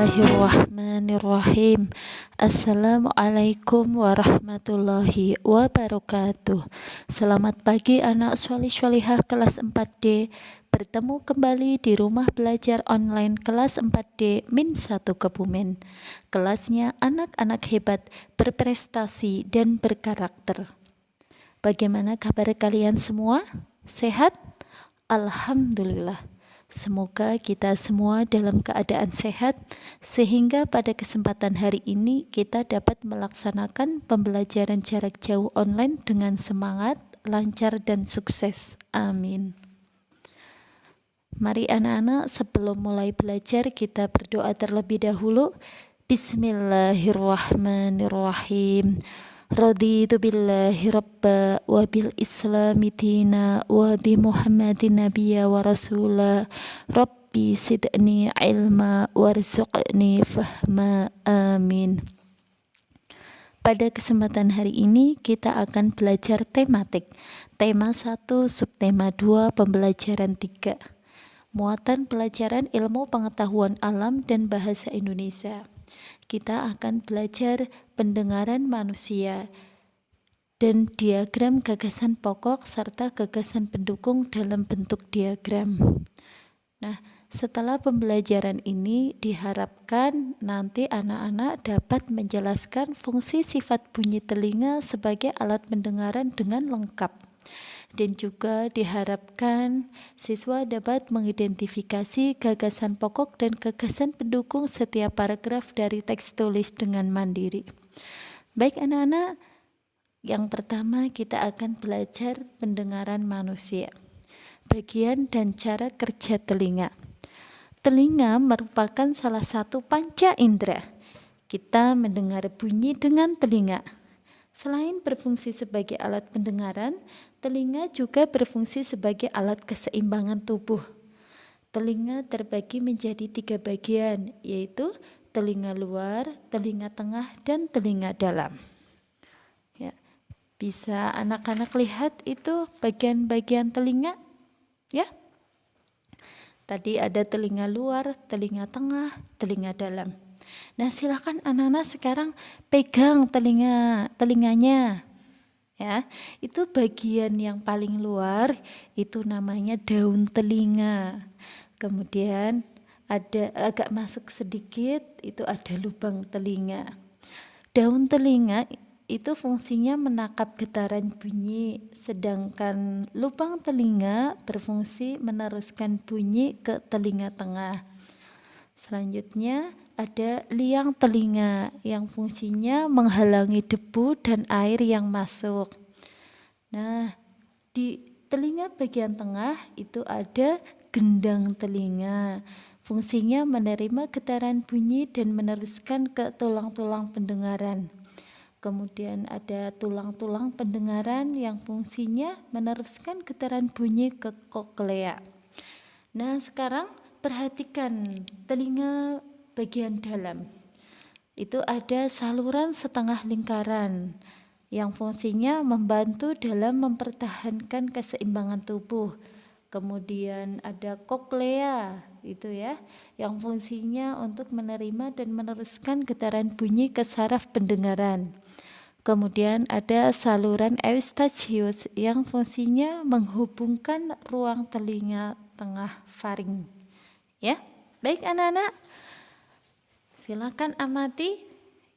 Bismillahirrahmanirrahim. Assalamualaikum warahmatullahi wabarakatuh. Selamat pagi anak sholih-sholihah kelas 4D. Bertemu kembali di rumah belajar online kelas 4D Min 1 Kebumen. Kelasnya anak-anak hebat, berprestasi dan berkarakter. Bagaimana kabar kalian semua? Sehat? Alhamdulillah. Semoga kita semua dalam keadaan sehat, sehingga pada kesempatan hari ini kita dapat melaksanakan pembelajaran jarak jauh online dengan semangat, lancar, dan sukses. Amin. Mari anak-anak, sebelum mulai belajar kita berdoa terlebih dahulu. Bismillahirrahmanirrahim. Raditu billahi rabba wa bil islami dina wa bi muhammadin nabiyya wa rasula rabbi sidni ilma warzuqni fahma amin. Pada kesempatan hari ini kita akan belajar tematik. Tema 1, subtema 2, pembelajaran 3. Muatan pelajaran ilmu pengetahuan alam dan bahasa Indonesia. Kita akan belajar pendengaran manusia dan diagram gagasan pokok serta gagasan pendukung dalam bentuk diagram. Nah, setelah pembelajaran ini diharapkan nanti anak-anak dapat menjelaskan fungsi sifat bunyi telinga sebagai alat pendengaran dengan lengkap. Dan juga diharapkan siswa dapat mengidentifikasi gagasan pokok dan gagasan pendukung setiap paragraf dari teks tulis dengan mandiri. Baik anak-anak, yang pertama kita akan belajar pendengaran manusia. Bagian dan cara kerja telinga. Telinga merupakan salah satu panca indera. Kita mendengar bunyi dengan telinga. Selain berfungsi sebagai alat pendengaran, telinga juga berfungsi sebagai alat keseimbangan tubuh. Telinga terbagi menjadi 3 bagian, yaitu telinga luar, telinga tengah, dan telinga dalam. Ya, bisa anak-anak lihat itu bagian-bagian telinga? Ya. Tadi ada telinga luar, telinga tengah, telinga dalam. Nah, silakan anak-anak sekarang pegang telinganya. Ya, itu bagian yang paling luar itu namanya daun telinga. Kemudian ada agak masuk sedikit itu ada lubang telinga. Daun telinga itu fungsinya menangkap getaran bunyi, sedangkan lubang telinga berfungsi meneruskan bunyi ke telinga tengah. Selanjutnya ada liang telinga yang fungsinya menghalangi debu dan air yang masuk. Nah, di telinga bagian tengah itu ada gendang telinga. Fungsinya menerima getaran bunyi dan meneruskan ke tulang-tulang pendengaran. Kemudian ada tulang-tulang pendengaran yang fungsinya meneruskan getaran bunyi ke koklea. Nah, sekarang perhatikan telinga bagian dalam. Itu ada saluran setengah lingkaran yang fungsinya membantu dalam mempertahankan keseimbangan tubuh. Kemudian ada koklea itu ya, yang fungsinya untuk menerima dan meneruskan getaran bunyi ke saraf pendengaran. Kemudian ada saluran eustachius yang fungsinya menghubungkan ruang telinga tengah faring. Ya, baik anak-anak. Silakan amati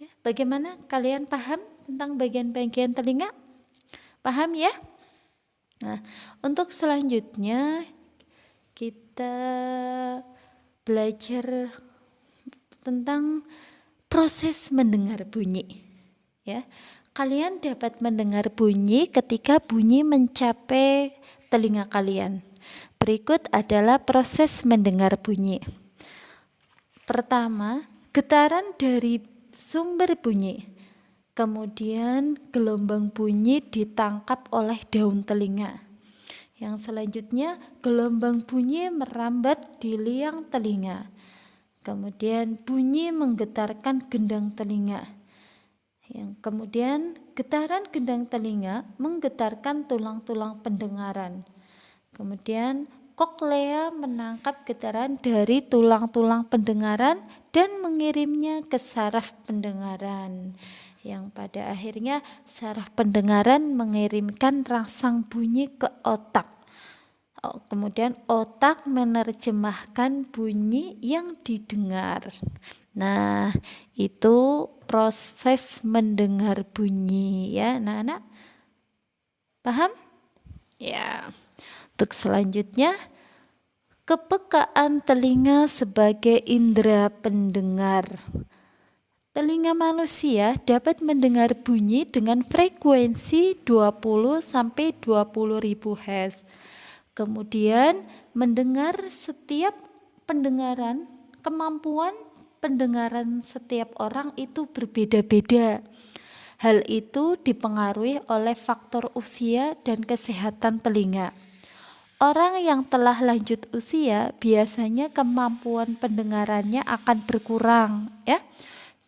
ya, bagaimana kalian paham tentang bagian-bagian telinga? Paham ya? Nah, untuk selanjutnya kita belajar tentang proses mendengar bunyi. Ya, kalian dapat mendengar bunyi ketika bunyi mencapai telinga kalian. Berikut adalah proses mendengar bunyi. Pertama, getaran dari sumber bunyi. Kemudian gelombang bunyi ditangkap oleh daun telinga. Yang selanjutnya gelombang bunyi merambat di liang telinga. Kemudian bunyi menggetarkan gendang telinga. Yang kemudian getaran gendang telinga menggetarkan tulang-tulang pendengaran. Kemudian koklea menangkap getaran dari tulang-tulang pendengaran dan mengirimnya ke saraf pendengaran, yang pada akhirnya saraf pendengaran mengirimkan rangsang bunyi ke otak. Kemudian otak menerjemahkan bunyi yang didengar. Nah, itu proses mendengar bunyi ya, anak-anak. Paham? Ya. Untuk selanjutnya, kepekaan telinga sebagai indera pendengar. Telinga manusia dapat mendengar bunyi dengan frekuensi 20 sampai 20.000 Hz. Kemudian mendengar setiap pendengaran, kemampuan pendengaran setiap orang itu berbeda-beda. Hal itu dipengaruhi oleh faktor usia dan kesehatan telinga. Orang yang telah lanjut usia biasanya kemampuan pendengarannya akan berkurang ya.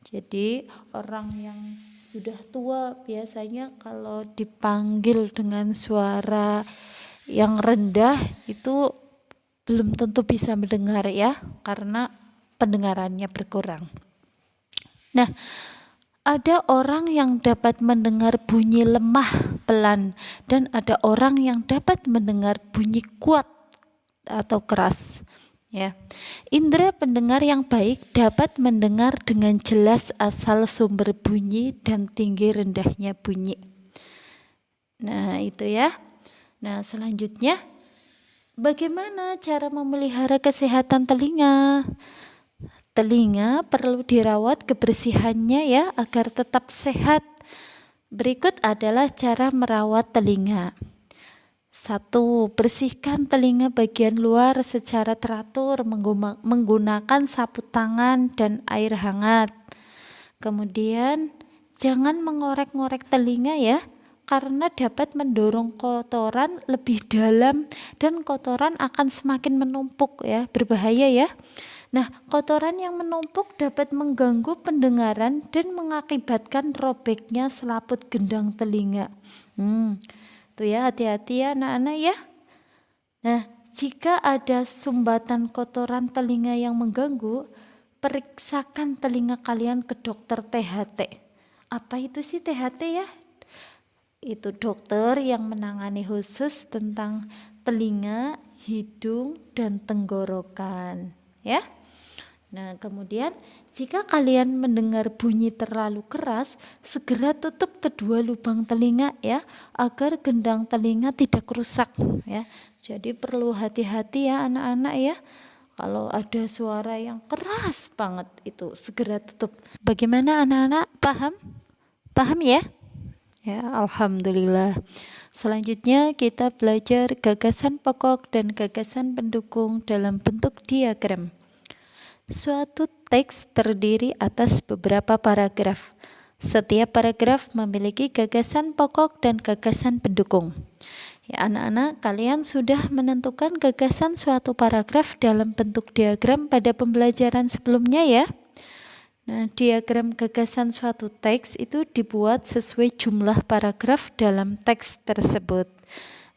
Jadi orang yang sudah tua biasanya kalau dipanggil dengan suara yang rendah itu belum tentu bisa mendengar ya, karena pendengarannya berkurang. Nah, ada orang yang dapat mendengar bunyi lemah pelan dan ada orang yang dapat mendengar bunyi kuat atau keras ya. Indera pendengar yang baik dapat mendengar dengan jelas asal sumber bunyi dan tinggi rendahnya bunyi. Nah, itu ya. Nah, selanjutnya bagaimana cara memelihara kesehatan telinga? Telinga perlu dirawat kebersihannya ya agar tetap sehat. Berikut adalah cara merawat telinga. 1. Bersihkan telinga bagian luar secara teratur menggunakan sapu tangan dan air hangat. Kemudian jangan mengorek-ngorek telinga ya, karena dapat mendorong kotoran lebih dalam dan kotoran akan semakin menumpuk ya, berbahaya ya. Nah, kotoran yang menumpuk dapat mengganggu pendengaran dan mengakibatkan robeknya selaput gendang telinga. Tuh ya, hati-hati ya anak-anak ya. Nah, jika ada sumbatan kotoran telinga yang mengganggu, periksakan telinga kalian ke dokter THT. Apa itu sih THT ya? Itu dokter yang menangani khusus tentang telinga, hidung, dan tenggorokan ya. Nah, kemudian jika kalian mendengar bunyi terlalu keras, segera tutup kedua lubang telinga ya, agar gendang telinga tidak rusak ya. Jadi perlu hati-hati ya anak-anak ya. Kalau ada suara yang keras banget itu segera tutup. Bagaimana anak-anak? Paham? Paham ya? Ya, alhamdulillah. Selanjutnya kita belajar gagasan pokok dan gagasan pendukung dalam bentuk diagram. Suatu teks terdiri atas beberapa paragraf. Setiap paragraf memiliki gagasan pokok dan gagasan pendukung. Ya, anak-anak, kalian sudah menentukan gagasan suatu paragraf dalam bentuk diagram pada pembelajaran sebelumnya ya. Nah, diagram gagasan suatu teks itu dibuat sesuai jumlah paragraf dalam teks tersebut.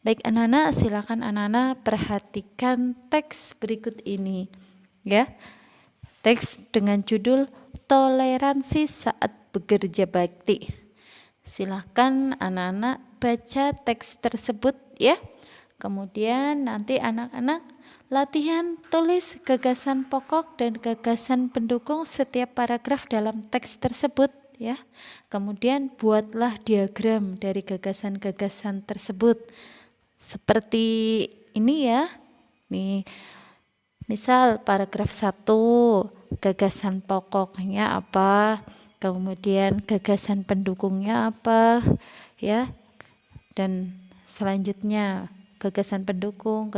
Baik anak-anak, silakan anak-anak perhatikan teks berikut ini ya. Teks dengan judul Toleransi Saat Bekerja Bakti. Silakan anak-anak baca teks tersebut ya. Kemudian nanti anak-anak latihan tulis gagasan pokok dan gagasan pendukung setiap paragraf dalam teks tersebut ya. Kemudian buatlah diagram dari gagasan-gagasan tersebut. Seperti ini ya. Nih, misal paragraf 1, gagasan pokoknya apa, kemudian gagasan pendukungnya apa ya, dan selanjutnya gagasan pendukung,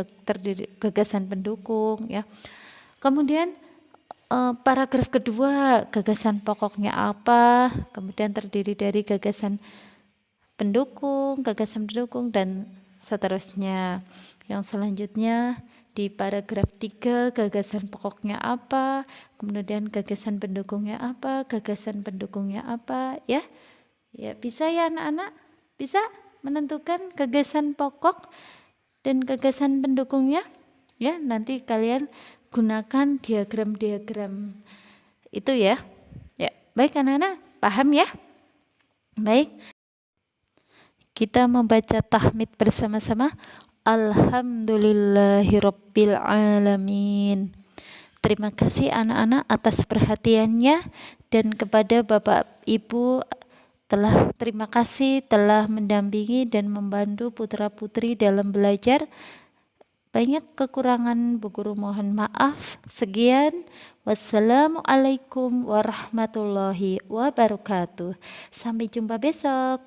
gagasan pendukung ya. Kemudian paragraf kedua, gagasan pokoknya apa, kemudian terdiri dari gagasan pendukung dan seterusnya. Yang selanjutnya di paragraf 3 gagasan pokoknya apa, kemudian gagasan pendukungnya apa, ya. Ya, bisa ya anak-anak? Bisa menentukan gagasan pokok dan gagasan pendukungnya? Ya, nanti kalian gunakan diagram-diagram itu ya. Ya, baik anak-anak, paham ya? Baik. Kita membaca tahmid bersama-sama. Alhamdulillahirabbil alamin. Terima kasih anak-anak atas perhatiannya, dan kepada Bapak Ibu terima kasih telah mendampingi dan membantu putra-putri dalam belajar. Banyak kekurangan Bu Guru mohon maaf. Sekian. Wassalamualaikum warahmatullahi wabarakatuh. Sampai jumpa besok.